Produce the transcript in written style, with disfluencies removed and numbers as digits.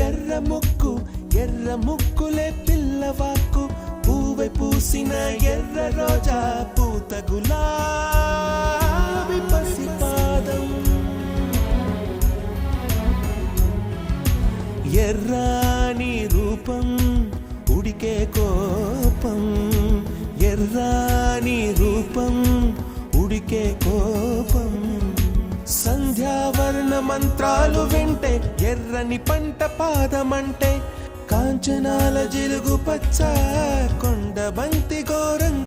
ఎర్ర ముక్కు ఎర్ర ముక్కులే పిల్లవాకు పూవై పూసిన ఎర్ర రోజా పూత గులాబీ పసిపాదం ఎర్రాని రూపం ఉడికే కోపం ఎర్రాని రూపం ఉడికే కోపం సంధ్యావర్ణ మంత్రాలు వింటే ఎర్రని పంట పాదమంటే కాంచనాల జిలుగు పచ్చ కొండ బంతి ఘోరం